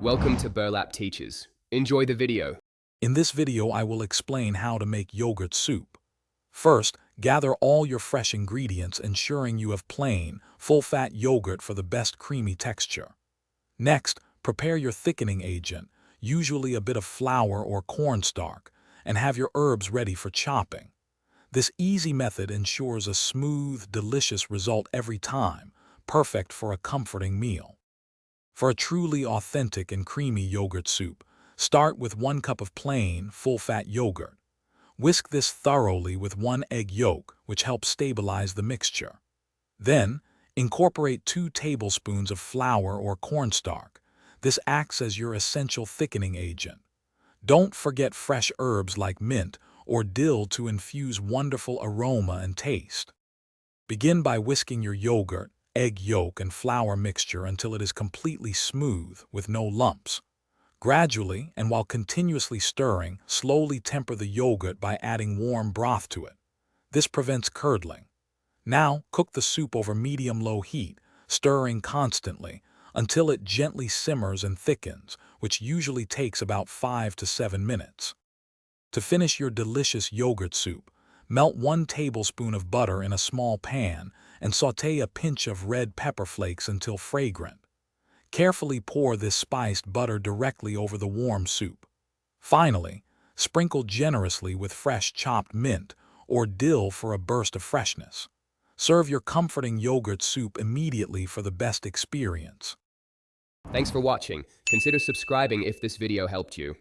Welcome to Burlap Teachers. Enjoy the video. In this video, I will explain how to make yogurt soup. First, gather all your fresh ingredients, ensuring you have plain, full-fat yogurt for the best creamy texture. Next, prepare your thickening agent, usually a bit of flour or cornstarch, and have your herbs ready for chopping. This easy method ensures a smooth, delicious result every time, perfect for a comforting meal. For a truly authentic and creamy yogurt soup, start with 1 cup of plain, full-fat yogurt. Whisk this thoroughly with 1 egg yolk, which helps stabilize the mixture. Then, incorporate 2 tablespoons of flour or cornstarch. This acts as your essential thickening agent. Don't forget fresh herbs like mint or dill to infuse wonderful aroma and taste. Begin by whisking your yogurt, egg yolk, and flour mixture until it is completely smooth with no lumps. Gradually, and while continuously stirring, slowly temper the yogurt by adding warm broth to it. This prevents curdling. Now, cook the soup over medium-low heat, stirring constantly until it gently simmers and thickens, which usually takes about 5 to 7 minutes. To finish your delicious yogurt soup, melt 1 tablespoon of butter in a small pan and sauté a pinch of red pepper flakes until fragrant. Carefully pour this spiced butter directly over the warm soup. Finally, sprinkle generously with fresh chopped mint or dill for a burst of freshness. Serve your comforting yogurt soup immediately for the best experience. Thanks for watching. Consider subscribing if this video helped you.